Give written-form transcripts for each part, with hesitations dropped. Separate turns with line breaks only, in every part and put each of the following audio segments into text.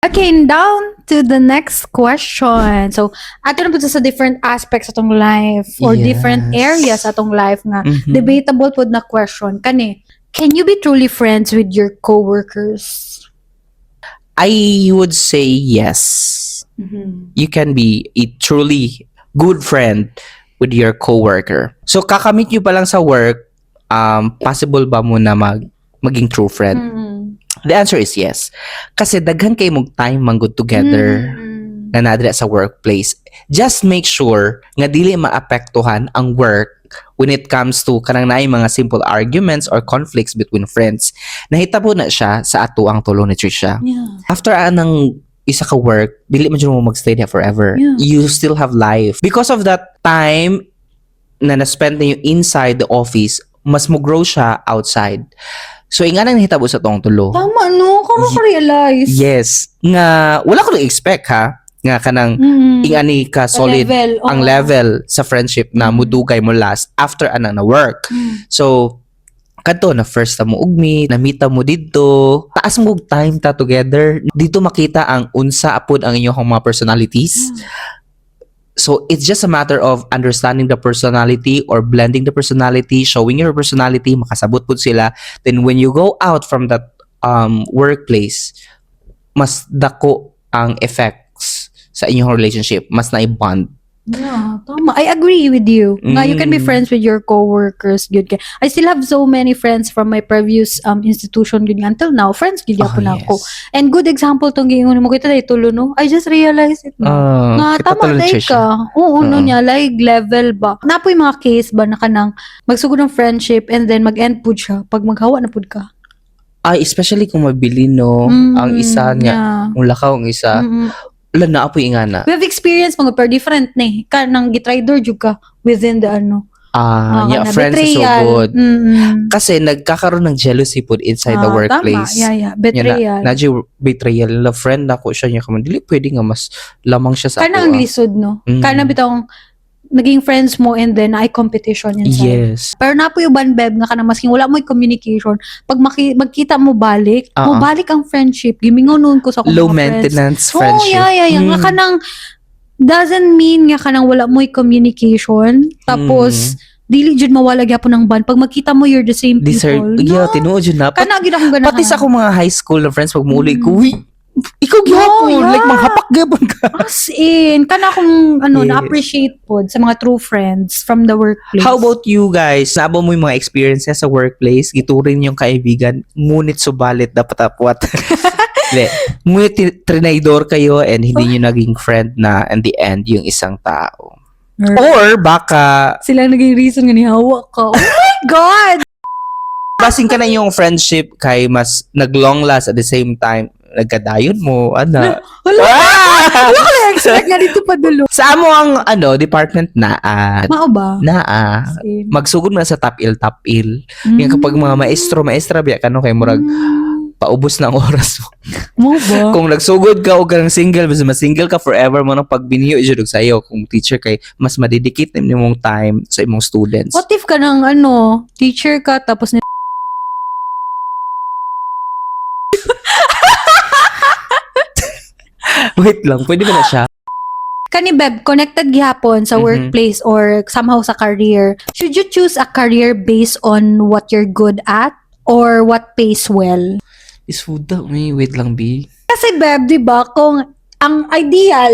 Okay, down to the next question. So, ato na po sa different aspects atong life or different
Yes.
areas atong life nga
Mhm.
debatable po na question. Kani, can you be truly friends with your coworkers?
I would say yes. You can be a truly good friend with your coworker. So kakamit nyo pa lang sa work, possible ba mo na maging true friend? The answer is yes. Kasi daghan kay mong time manggod together na nadira sa workplace. Just make sure nga dili maapektuhan ang work when it comes to kanang naay mga simple arguments or conflicts between friends. Nahitabo na siya sa ato ang tulo ni Trisha.
Yeah.
After anang isa ka work, dili man mo magstay there forever.
Yeah.
You still have life. Because of that time na na-spend na inside the office, mas mo grow siya outside. So, nga nang nahitabo sa tong tulo.
Tama, no? Karo ka realize.
Yes. Nga, wala ko na-expect ha. Nga kanang ingani ka solid
level,
ang level sa friendship na mudugay mo last after anang na work. So, kadto na first ta mo ugmi, namita mo dito, taas mo og time ta together. Dito makita ang unsa apod ang inyong mga personalities. So, it's just a matter of understanding the personality or blending the personality, showing your personality, makasabot po sila. Then, when you go out from that workplace, mas dako ang effects sa inyong relationship, mas na-bond.
Yeah, tama. I agree with you. Nga, you can be friends with your coworkers. Good kay. I still have so many friends from my previous institution good nga. Until now. Friends good
Oh,
na ako.
yes.
And good example tong giingon mo kita dahil tulo no. I just realized it na. Nga
Kita
tama
tuloy,
dahil
Trisha.
ka. Oo, no niya. Like level ba. Napoy mga case ba na kanang magsugod ng friendship and then mag-end po siya pag maghawa na po ka.
Ay, especially kung mabili, no? Ang isa niya,
Yeah.
ang lakaw ang isa. Wala na apoy ingana.
We have experience mga pero different ni. Kanang gitraidor jud ka within the ano.
Yeah, friends is so good. Kasi nagkakaroon ng jealousy po inside the workplace.
Tama. Yeah. Betrayal.
Nadyo betrayal. La friend ako siya niya kaman. Dili pwede nga mas lamang siya sa
Kana ang lisod, no? Kana bitong naging friends mo and then ay competition inside.
Yes.
Pero napo yung beb nga kana masking wala mo communication. Pag magkita mo balik, mo balik ang friendship. Gimingaw noon ko sa akong
Low
mga
maintenance
friends.
friendship.
Oh, yeah. Nga kanang doesn't mean nga kanang wala mo communication. Tapos dili jud mawala gyapon ng band. Pag magkita mo you're the same people.
Yeah, tinuod yun na.
Kana gid akong ganahan.
Pati sa akong mga high school na friends, pag muuli ko, uy, ikaw gyapon.
yeah.
Like, manghapak gyapon ka.
As in, kana akong
Yes.
na-appreciate po sa mga true friends from the workplace.
How about you guys? Nabo mo yung mga experiences sa workplace, giturin yung kaibigan, ngunit subalit dapat apwat. Ngunit trinaydor kayo and hindi nyo naging friend na in the end yung isang tao. Or baka
Sila naging reason nga ni hawa ka. Oh my God!
basing ka na yung friendship kay mas nag-long last at the same time nagkadayon mo, ana.
Wala ko na-expect nga dito pa dulo.
Sa amo ang department na
Mao ba?
magsugod mo na sa top-il. Yung kapag mga maestra biya ka no kay murag paubos na ang oras mo.
Mo ba?
Kung nagsugod ka o kanang single, mas single ka forever mo nang pagbinyo ijudog sa'yo. Kung teacher kay, mas madedicate na imong time sa imong students.
What if ka ng teacher ka tapos
Wait lang, pwede ba na siya?
Kani Beb, connected gihapon sa workplace or somehow sa career. Should you choose a career based on what you're good at or what pays well?
Is food daw, may wait lang, B.
Kasi Beb, di ba, kung ang ideal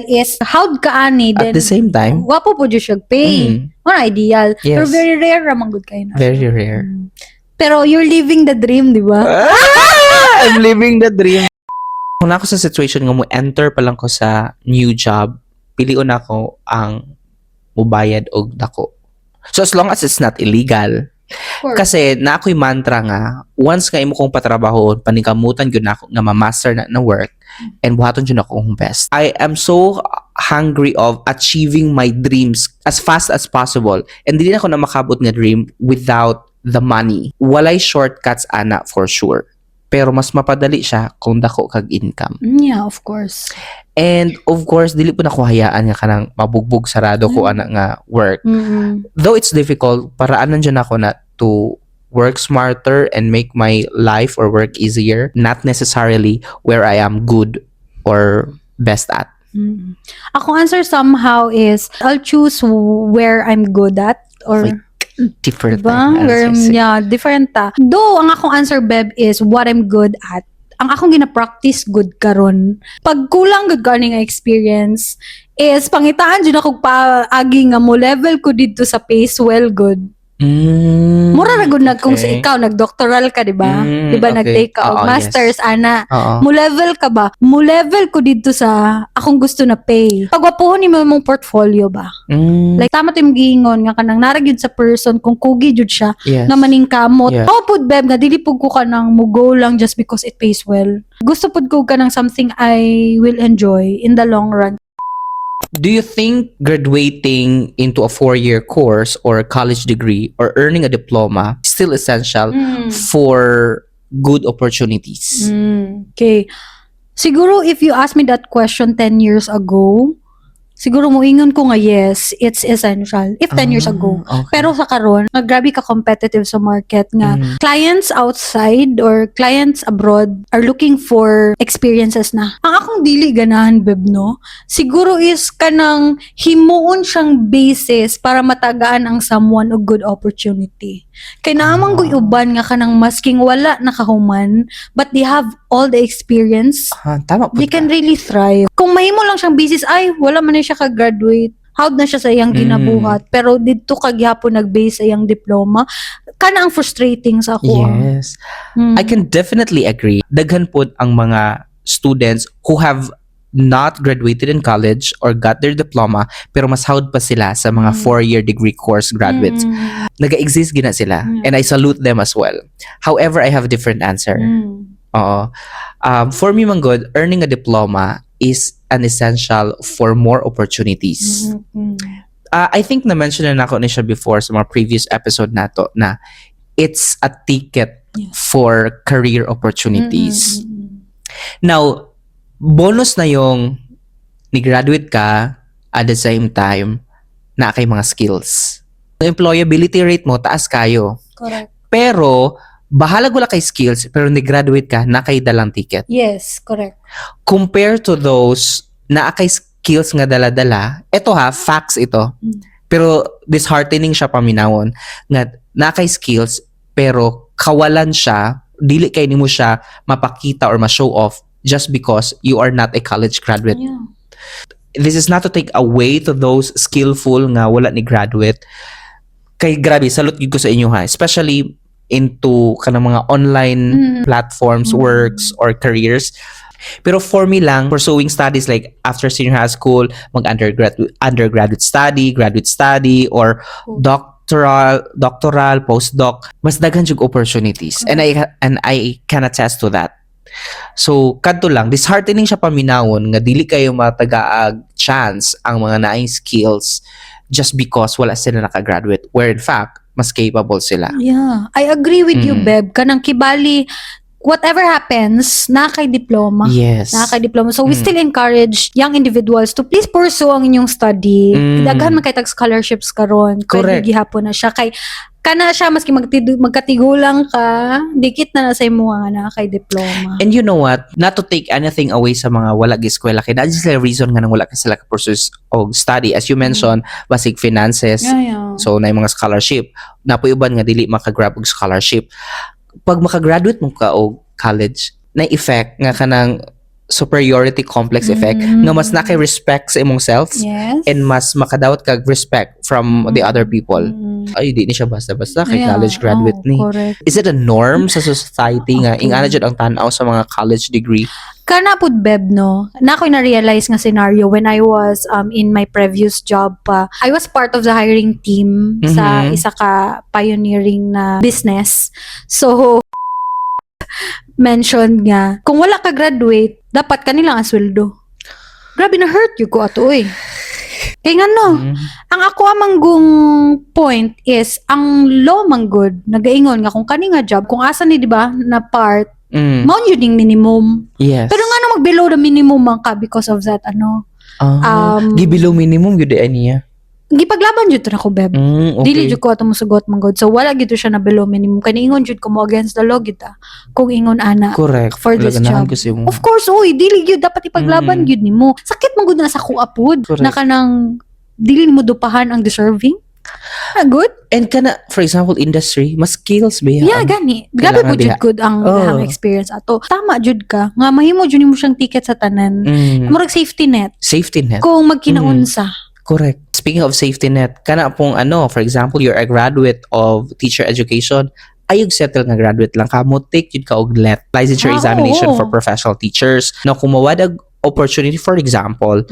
is how'd ka ani
At the same time,
wapo po siya pay. Ideal.
Yes.
Pero very rare ramang good kayo na.
very rare.
Pero you're living the dream, di ba?
I'm living the dream. Kung ako sa situation nga mo enter pa lang ko sa new job, piliun ako ang mubayad og dako. So as long as it's not illegal. Kasi na ako'y mantra nga, once nga imo kong patrabahon, paningkamutan gyud na ako nga ma-master na work and buhaton gyud ako ang best. I am so hungry of achieving my dreams as fast as possible. And dili na ako na makabot nga dream without the money. Walay shortcuts ana for sure. Pero mas mapadali siya kung dako kag income.
Yeah, of course.
And of course, dili po na ko hayaan nga kanang mabugbog sarado ko ana nga work. Though it's difficult, paraanan dyan ako na to work smarter and make my life or work easier, not necessarily where I am good or best at.
Ako answer somehow is, I'll choose where I'm good at. Or,
Like, different
diba?
answers.
Yeah, different ta. Though, ang akong answer, Beb, is what I'm good at. Ang akong gina-practice good karon. Pag kulang good ka nga experience, is pangitaan dyan ako paagi nga mo level ko dito sa pace well good. Mura na gud kung sa ikaw nag-doctoral ka, di ba? Di ba
okay.
nag-take ka og
Oo,
masters,
yes.
ana.
Oo.
Mo level ka ba? Mo level ko dito sa akong gusto na pay. Pagwapuhon ni mo mong portfolio ba? Like tama tayong giingon nga kanang naragyud sa person kung kugi jud siya
Yes.
nga maning kamot.
Yeah.
Oh pud beb nga dili pud ko kanang mo go lang just because it pays well. Gusto pud ko kanang something I will enjoy in the long run.
Do you think graduating into a 4-year course or a college degree or earning a diploma is still essential for good opportunities?
Okay. Siguro if you asked me that question 10 years ago, siguro moingon ko nga yes, it's essential. If 10 years ago.
Okay.
Pero sa karon, grabe ka competitive sa market nga clients outside or clients abroad are looking for experiences na. Ang akong dili ganahan beb no, siguro is kanang himuon siyang basis para matagaan ang someone og good opportunity. Kay naamang guy uban nga kanang masking wala nakahuman but they have all the experience,
Tama po.
they can really thrive. Kung mahimo lang siyang basis, ay wala man na siya ka-graduate, howd na siya sa iyang ginabuhat, pero dito kagyapon nag-base sa iyang diploma, kana ang frustrating sa ako.
Yes. I can definitely agree. Daghan po ang mga students who have not graduated in college or got their diploma pero mas hawd pa sila sa mga 4-year degree course graduates. Naga-exist gina sila and I salute them as well. However, I have a different answer. Oo. For me, Manggod, earning a diploma is an essential for more opportunities. I think na-mention na ako ni siya before sa mga previous episode nato na it's a ticket for career opportunities. Now, bonus na yung ni-graduate ka at the same time na kay mga skills. The employability rate mo, taas kayo.
Correct.
Pero, bahalag wala kay skills pero ni-graduate ka na kay dalang ticket.
Yes, correct.
Compared to those na kay skills nga dala-dala, eto facts ito. Pero disheartening siya paminawon nga na kay skills pero kawalan siya, dili kay nimo siya mapakita or ma-show off just because you are not a college graduate.
Yeah.
This is not to take away to those skillful nga wala ni graduate. Kay grabe, salute ko sa inyo especially into kanang mga online platforms, works, or careers. Pero for me lang, pursuing studies like after senior high school, undergraduate study, graduate study, or doctoral, postdoc, mas daghan jug opportunities. And I can attest to that. So, kadto lang, disheartening siya paminawon nga dili kayo matagaag chance ang mga naayong skills just because wala sila nakagraduate. Where in fact, mas capable sila.
Yeah, I agree with you, Beb. Kanang kibali, whatever happens, nakay-diploma.
Yes.
Nakay-diploma. So, we still encourage young individuals to please pursue ang inyong study. Daghan man kay tag scholarships karon.
Correct.
Pwede gihapon na siya. Kay, kana siya, maski magkatigulang ka, dikit na sa imo nga nakay-diploma.
And you know what? Not to take anything away sa mga wala gi-eskwela kay that's the reason nga nang wala ka sila ka-pursue og study. As you mentioned, basic finances.
Yeah.
So, na yung mga scholarship. Napuyuban nga dili makagrab og scholarship. Pag makagraduate mo ka og college, na effect nga kanang superiority complex effect nga mas naki-respect sa imong self
Yes.
and mas makadawat kag respect from the other people. Ay, di ni siya basta-basta kay college graduate ni.
Correct.
Is it a norm sa society nga ingana jud ang tan-aw sa mga college degree?
Kana pud Beb no, na ako'y na-realize nga scenario when I was in my previous job pa. I was part of the hiring team sa isa ka pioneering na business. So, mentioned nga, kung wala ka graduate, dapat kanila ang sweldo. Grabe na hurt you ko ato eh. Kaya nga no, ang ako amanggong point is, ang law manggod, nagaingon nga kung kani nga job, kung asa ni di ba na part, mount yun yung minimum.
Yes.
Pero nga no, mag-below the minimum man ka because of that,
Di below minimum yun niya.
gipaglaban jud to nako beb.
Okay.
Dili jud ko ato mosugot manggod. So wala gid siya na below minimum. Kani ingon jud ko mo against the law gid ta. Kung ingon ana
Correct.
for this
Ganahan
job.
ko si mo.
Of course, oy, dili gyud dapat ipaglaban gyud nimo. Sakit man gud na sa kuapod
Correct.
na kanang dili mo dupahan ang deserving. Good?
And kana, for example, industry, mas skills ba yan?
Yeah, gani. Grabe
Kailangan
po jud
diha.
good ang experience ato. Tama jud ka. Nga mahimo jud nimo siyang ticket sa tanan. Murag safety net
Safety net.
kung magkinaunsa.
Correct. Speaking of safety net, kana pong for example, you're a graduate of teacher education, ayog settle nga graduate lang ka mo, take yun ka og LET, licensure examination
oo.
for professional teachers. Na kung mawadag opportunity, for example,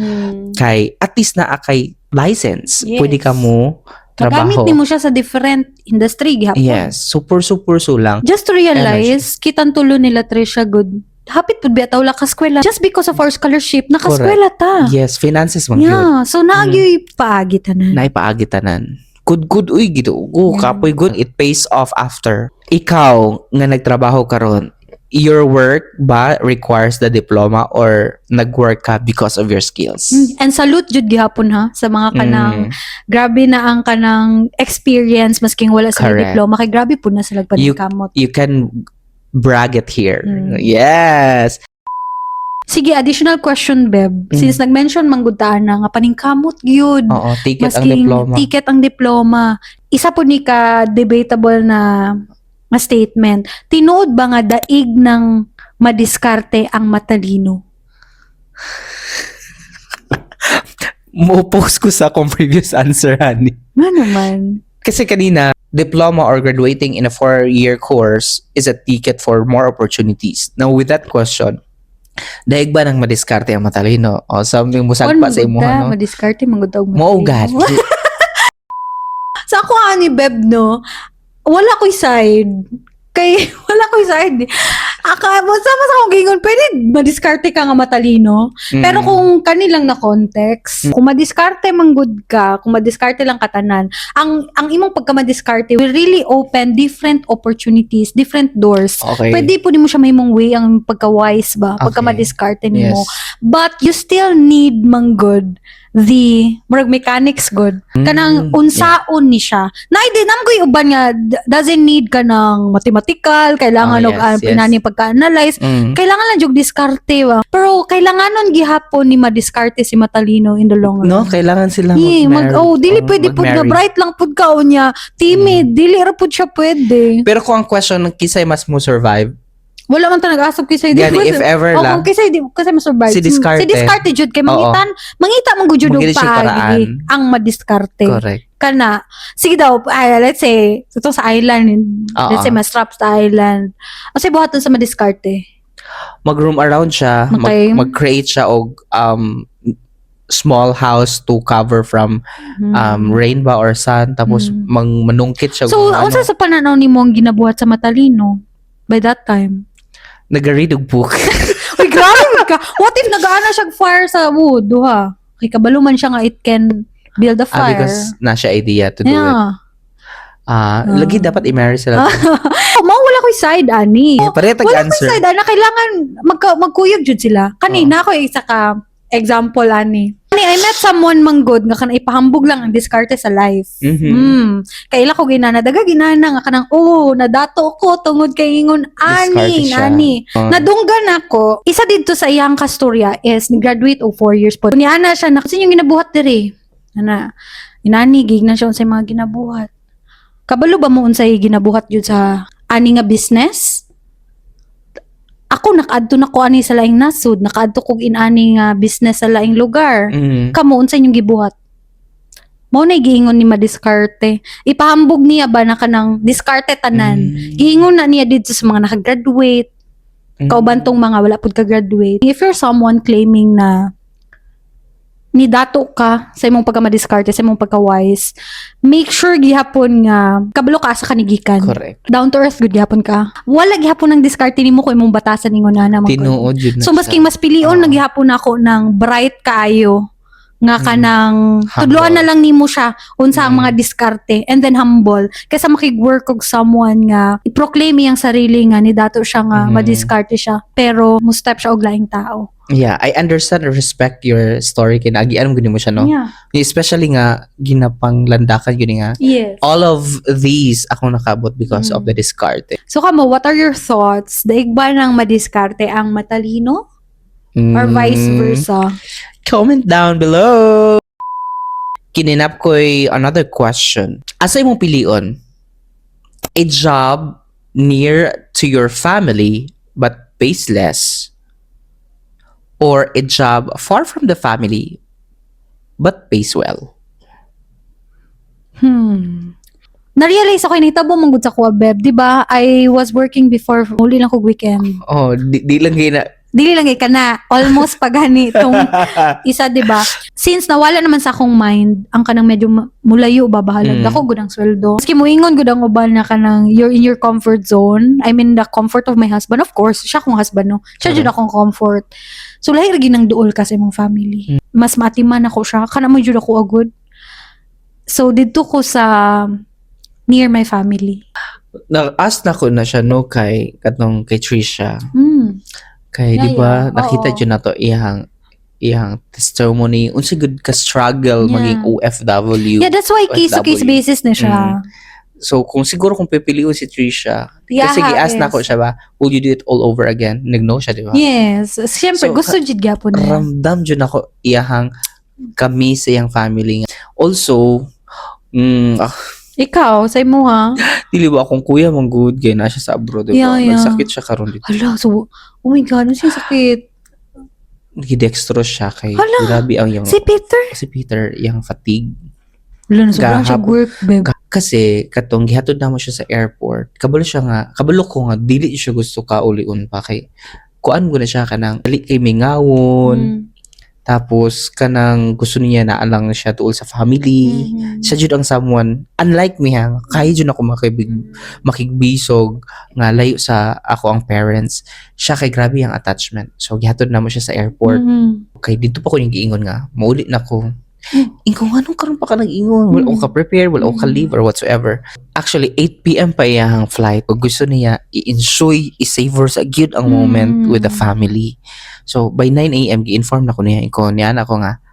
kay at least na kay license,
Yes.
pwede ka mo
Magamit
trabaho.
nimo siya sa different industry gihapon.
Yes, super sulang.
Just to realize, kitang tulo nila Trisha good. Hapit pud biya tawla ka eskwela. Just because of our scholarship, naka-eskwela ta.
Yes, finances man yun.
Yeah, so naagyoy paagitanan.
Naipagitanan. Good uy gito. Kapoy good. It pays off after. Ikaw nga nagtrabaho karon, your work ba requires the diploma or nag-work ka because of your skills?
And salute jud gihapon ha sa mga kanang grabe na ang kanang experience masking wala sila
Correct.
diploma kay grabe pud na sila paningkamot.
You can brag it here.
Mm.
Yes.
Sige, additional question Beb. Since nag-mention manggudtaan na nga paningkamot gyud.
Oo, ticket ang
Masking
diploma.
ticket ang diploma. Isa po ni ka debatable na statement. Tinuod ba nga daig ng madiskarte ang matalino?
Mo-post ko sa akong previous answer, honey.
Nga naman.
Kasi kanina, diploma or graduating in a 4-year course is a ticket for more opportunities. Now, with that question, daig ba nang madiskarte ang matalino? O something musagpa sa imo, no?
Madiskarte, manggudta og
Maugat.
Sa ako ani Beb, no? Wala ko'y side. Kay, wala ko'y side. Sama sa akong gingon, pwede madiskarte ka nga matalino. Pero kung kanilang na context, kung madiskarte man good ka, kung madiskarte lang katanan, ang imong pagka-madiskarte will really open different opportunities, different doors.
Okay.
Pwede po mo siya mahimong way ang pagka-wise ba,
Okay.
pagka-madiskarte nimo.
Yes.
But you still need man good the murag mechanics good kanang unsaon ni siya na dinam ko uban nga doesn't need ka ng mathematical kailangan og pinani pagka-analyze kailangan lang jug diskarte ba pero kailanganon gihapon ni madiskarte si matalino in the long run.
No, kailangan sila
Dili pwede pud nga bright lang pud ka unya timid dili ra pud siya pwede.
Pero kung ang question ng kisay mas mo survive,
Wala man ta nag-asok kisay di.
Gani, if ever lang.
Kisay di kasi ma-survive.
Si diskarte.
Si diskarte jud kay mangita man gud jud og
Magili siya paraan.
paagi ang madiskarte.
correct.
Kana sige daw let's say ito sa island let's say ma-strap sa island. Kasi buhaton sa madiskarte.
Mag-room around siya,
Okay.
mag-create siya og small house to cover from rain ba or sun tapos manungkit siya.
So
kung
unsa sa pananaw nimo ang ginabuhat sa matalino by that time?
nag-read og book.
Uy, grabe ka. What if nag-aana siya fire sa wood, duha? Kay kabalo man siya nga it can build a fire.
Because na siya idea to do it.
Yeah.
Lagi dapat i-marry sila.
Wala ko'y side, ani.
Pare
Wala ko'y
tag-answer.
side, ana. Kailangan magkuyog jud sila. Kanina ako isa ka example, ani. I met someone manggod nga kana ipahambog lang ang diskarte sa life. Kaila ko ginana daga ginana nga kanang nadato ko tungod kay ingon
Diskarte siya.
nadunggan ako. Isa didto sa iyang kastorya is ni-graduate og 4 years po. Niana siya na kasi yung ginabuhat diri. Ana inani gignan siya unsay mga ginabuhat. Kabalo ba mo unsay ginabuhat jud sa ani nga business? Ako nakaadto na ko ani sa laing nasud, nakaadto kog inani nga business sa laing lugar. Kamo unsa inyong gibuhat? Mao na giingon ni madiskarte. Ipahambog niya ba na kanang diskarte tanan. Giingon na niya dito sa mga nakagraduate, kaubantong mga wala pud ka graduate. If you're someone claiming na nidato ka sa imong pagka-madiskarte, sa imong pagka-wise, make sure gihapon nga kabalo ka sa kanigikan.
Correct.
Down to earth good gihapon ka. Wala gihapon ng diskarte nimo kung imong batasan ingon na
Tinuod yun na
so masking mas pilion na gihapon ako ng bright kaayo nga kanang tudloan na lang nimo siya unsa ang mga diskarte and then humble kaysa makig-work og someone nga i-proclaim iyang sarili nga ni dato siya nga madiskarte siya pero mo step siya og laing tao.
Yeah, I understand and respect your story kay nagian mo gani mo siya no.
Yeah.
Especially nga ginapanglandakan gani nga.
Yes.
All of these ako nakabot because of the discard.
So kamo, what are your thoughts? Daig ba nang madiskarte ang matalino? Or vice versa?
Comment down below. Kininap ko'y another question. Asa imong pilion? A job near to your family but pays less? Or a job far from the family but pays well?
Na-realize ako, initabo mong good sa kuha, Beb. Diba, I was working before, muli lang kog weekend.
Oh, di lang gina.
Dili lang ka na, almost pagani itong isa, diba? Since nawala naman sa akong mind, ang kanang medyo mulayo ba, bahalag ako gud ang sweldo. Maski moingon gud ang uban na kanang you're in your comfort zone. I mean, the comfort of my husband. Of course, siya akong husband, no? Siya jud akong comfort. So, lahi lagi ng duol kasi mong family. Mas matiman ako siya. Kana mo jud ako agud. So, dito ko sa near my family.
Nag-ask na ko na siya no kay katong kay Trisha. Kay
Yeah,
di ba
yeah.
nakita
Oo.
jud na to iyang testimony unsa good ka struggle
Yeah.
maging OFW.
Yeah, that's why case-to-case
OFW.
basis na siya.
So kung siguro kung pipiliin si Trisha,
Yeah,
kasi gi-ask na
yes.
ko siya ba, will you do it all over again? Nag-no siya, di ba?
Yes. Siyempre,
So,
gusto jud gyapon niya.
Ramdam jud ako iyang kami sa iyang family. Also,
Ikaw, say mo ha?
dili ba akong kuya mong good kay na siya sa abroad, di ba?
Yeah, yeah.
Nagsakit siya karon dito.
Hala, so, oh my God, ano siya sakit?
Gidextrose siya kay
Hala,
grabe ang yung
Si Peter?
si Peter yung fatigue.
Wala na sobrang siya
Gahapon.
work, babe.
Kasi katong gihatod na mo siya sa airport, kabalo ko nga dili siya gusto ka uliun pa kay kuan ko na siya kanang dali kay mingaon. Tapos kanang gusto niya na alang siya tuol sa family. Siya jud ang someone unlike me ha, kaya jud ako makigbisog nga layo sa ako ang parents. Siya kay grabe ang attachment. So gihatod na mo siya sa airport. Kay dito pa ko yung giingon nga, mauli na ko. Ingon, anong karon pa ka nag-ingon? Wala ka prepare, wala ka leave or whatsoever. Actually, 8 p.m. pa iyang flight. Pag gusto niya, i-enjoy, i-savor sa gyud ang moment with the family. So, by 9 a.m., gi-inform na ko niya. Niyan ako nga,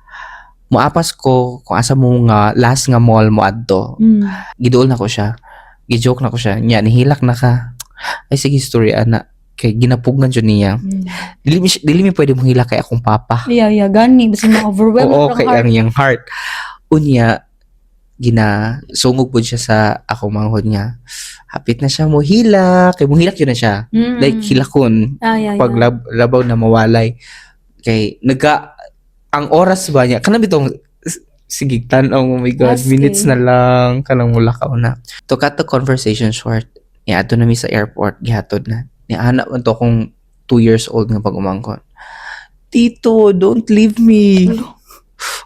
muapas ko kung asa mo nga last nga mall mo adto. Giduol na ko siya. Gi-joke na ko siya. Nya, nihilak na ka. Ay, sige, story, ana. Kay ginapugan dyan niya. Dili mi pwede mong hila kay akong papa.
Yeah, gani. Basta ma-overwhelm
Oo,
ang
kay
heart.
ang iyang heart. Unya, sungog po siya sa akong manghod niya. Hapit na siya mo hila. Kay mong hilak yun na siya. Like, hilakon.
Yeah.
Pag labaw na mawalay. Kay, ang oras ba niya, kanang bitong, sige, tanaw, oh my God,
Asking.
minutes na lang, kanang mulakaw na. To cut the conversation short, ato na mi sa airport, gihatod na. Anak man to akong 2 years old nga pag-umangkon. Tito, don't leave me.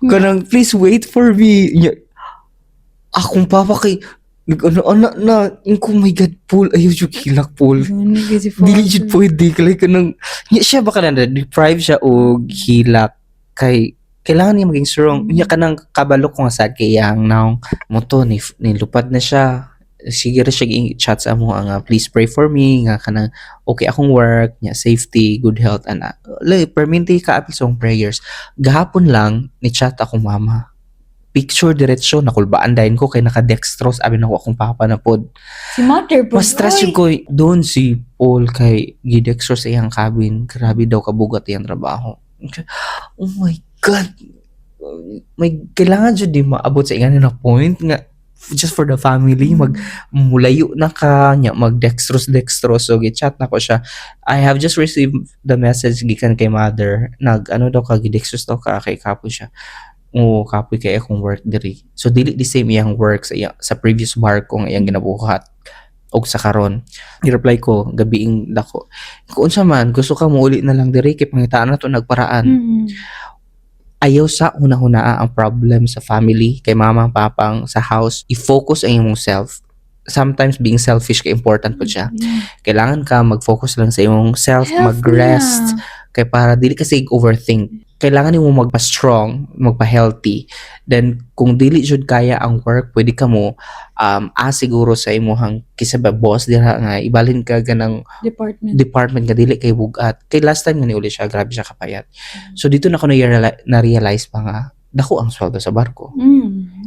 Kanang, please wait for me. Akong papa kay, anak na, oh my God, Paul, ayaw yung hilak, Paul. Dili jud pwede kalay ka nang siya baka na deprive siya og hilak kay kailangan niya maging strong. Unya ka nang kabalo ko nga sad kay yang now mo to nilupad na siya. Sige ra siya gi-chat sa amo nga please pray for me nga kanang okay akong work nya safety good health ana. Perminti ka apil song prayers. Gahapon lang ni chat akong mama. Picture diretso nakulbaan dahin ko kay naka-dextrose abi nako akong papa na pod.
Si mother po.
Mas stress yung ko doon si Paul kay gidextrose sa iyang cabin. Grabe daw kabugat iyang trabaho. Oh my God. May kailangan dyan di maabot sa iyang na point nga just for the family mulayo na ka nya mag-dextrose so gi-chat na ko siya. I have just received the message gikan kay mother nag daw ka gidextrose daw ka kay kapo siya. Oo, kapoy kay akong work diri. So dili the same iyang work sa previous bar ko nga iyang ginabuhat og sa karon. I-reply ko gabiing dako. Kung unsa man gusto ka muuli na lang diri kay pangitaan na to nagparaan. Ayaw sa una-hunaa ang problem sa family kay mama papang sa house. I-focus ang imong self. Sometimes being selfish kay important po siya. Kailangan ka mag-focus lang sa imong self,
Health
mag-rest kay para dili kasi overthink. kailangan nimo magpa-strong, magpa-healthy. Then kung dili jud kaya ang work, pwede ka mo siguro sa imong kisa ba boss dira nga ibalhin ka ganang department nga dili kay bugat. Kay last time nga ni uli siya, grabe siya kapayat. So dito na ko na-realize pa nga dako ang sweldo sa barko.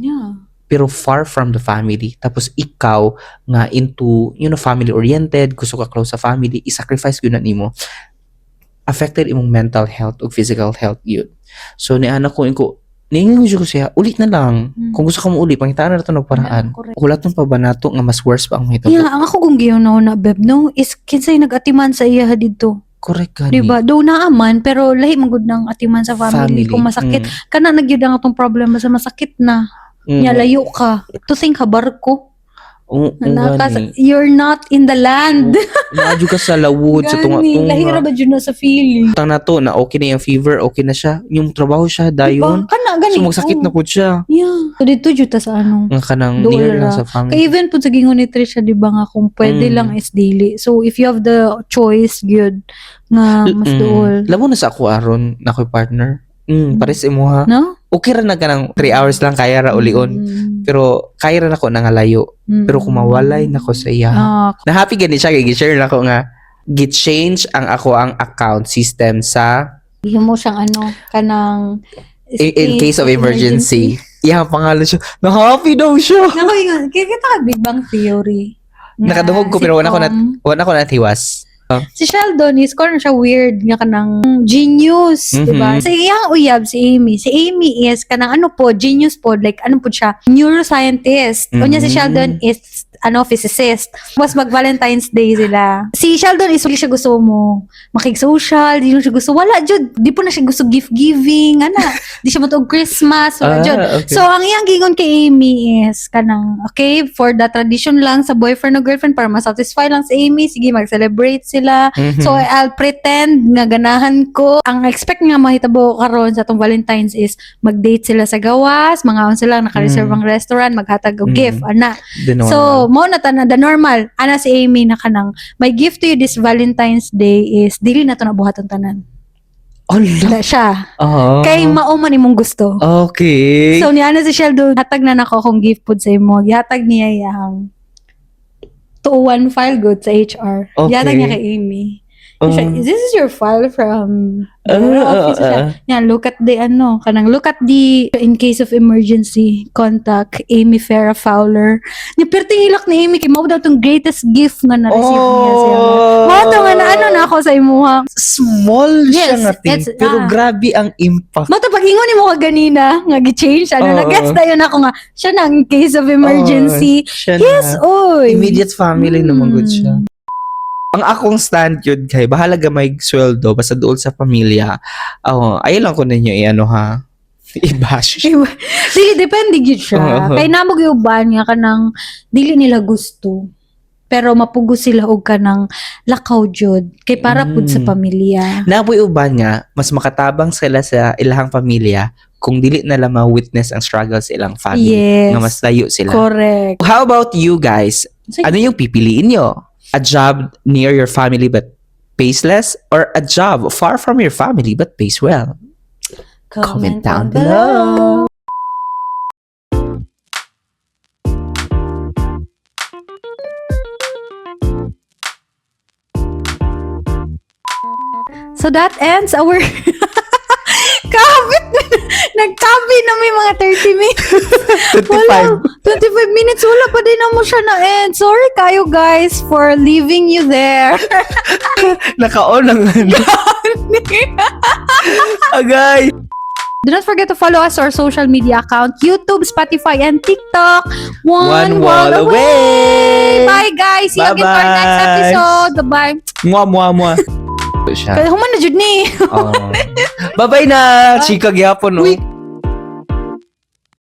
Yeah.
Pero far from the family. Tapos ikaw nga into, family oriented, gusto ka close sa family, i-sacrifice gyud na nimo. Affected imong mental health o physical health yun. So ni anak ko ningin ko siya, ulit na lang. Kung gusto ka mo uli, pangitaan na ito nagparaan. Hulat pa ba nato nga mas worse pa ang mahitabo?
Yeah, ang ako kung giyaw na beb, no, is kinsay nag-atiman sa iya dito.
Correct gani.
Diba? Do naaman, pero lahi magud ng atiman sa family. Kung masakit, kana nagyud ang atong problema sa masakit na. Nya layo ka. To think habar ko. You're not in the land.
Medyo ka sa lawod sa tunga-tunga.
Lahira ba dyan na sa feeling?
Tang na to na okay na yung fever, okay na siya. Yung trabaho siya, dayon.
Kana gani.
So magsakit na po siya.
Yeah. So dito dyan ta sa ano.
Nga kanang near lang sa family.
Kaya even po sa gingon ni Trisha, di ba nga kung pwede lang is daily. So if you have the choice, good. Nga mas dool.
Lamo na sa ako aron na ako'y partner. Pares imo ha.
No?
Okay ra na kanang 3 hours lang kaya ra ulion. Pero kaya ra nako nangalayo. Pero kung mawalay nako sa iya. Na happy gani siya kay gi-share nako nga gi-change ang account system sa
Himo siyang kanang
in case of emergency. Iya pangalan siya. Na happy daw siya.
Nako ingon, kita ka Big Bang Theory.
Nakadungog ko pero wala ko na tiwas.
Si Sheldon is kung siya weird nga kanang genius, diba? Sa iyang uyab si Amy. Si Amy is kanang genius po, like po siya, neuroscientist. Unya si Sheldon is physicist. Mas mag-Valentine's Day sila. Si Sheldon is wala siya gusto mo makig-social, di siya gusto, wala jud. Di po na siya gusto gift-giving, di siya matug Christmas, wala jud.
Okay.
So, ang iyang gingon kay Amy is kanang, okay, for the tradition lang sa boyfriend o girlfriend para ma-satisfy lang si Amy, sige, mag-celebrate sila. So, I'll pretend nga ganahan ko. Ang expect nga mahitabo karon sa atong Valentine's is mag-date sila sa gawas, mga sila naka-reserve ang restaurant, maghatag og gift, So, mo na the normal. Si Amy na kanang, my gift to you this Valentine's Day is dili na to nabuhaton tanan.
Allah.
Siya. Kay mauman imong gusto.
Okay.
So, niya si Sheldon, hatag na nako akong gift po sa imo. Gihatag niya yang 201 file good sa HR.
Okay.
Gihatag niya kay Amy. This is your file from the office. Yan, look at the look at the in case of emergency, contact Amy Farrah Fowler. Perting hilak ni Amy, kay mao daw tong greatest gift nga na-receive niya siya. Mao to nga na ako sa imuha.
Small siya nga pero grabe ang impact.
Mao to pag-ingon nimo ka ganina, nga gi-change, nag-guess dayon ako nga, siya na in case of emergency. Yes, oy.
Immediate family naman good siya. Ang akong stand yun kay bahala gamay sweldo basta dool sa pamilya. Ayaw lang ko ninyo i-bash.
Dili depende gyud siya. Kay namo gyud uban nga kanang dili nila gusto. Pero mapugos sila og kanang lakaw jud kay para pud sa pamilya.
Naboy uban nga mas makatabang sila sa ilahang pamilya kung dili na lang ma-witness ang struggle sa ilang family.
Yes.
Nga mas layo sila.
Correct.
How about you guys? Ano yung pipiliin nyo? A job near your family but pays less, or a job far from your family but pays well? Comment down below.
So that ends our nagkabi na may mga 30 minutes.
25.
25 minutes. Wala pa din na mo siya na-end. Sorry kayo guys for leaving you there.
Naka-on lang. Agay.
Do not forget to follow us on our social media account, YouTube, Spotify, and TikTok. One wall away. Bye guys. See you again for our next episode. Bye-bye.
Mwah.
Kaya human na jud ni.
Bye-bye na. Chika gyapon.
Uy.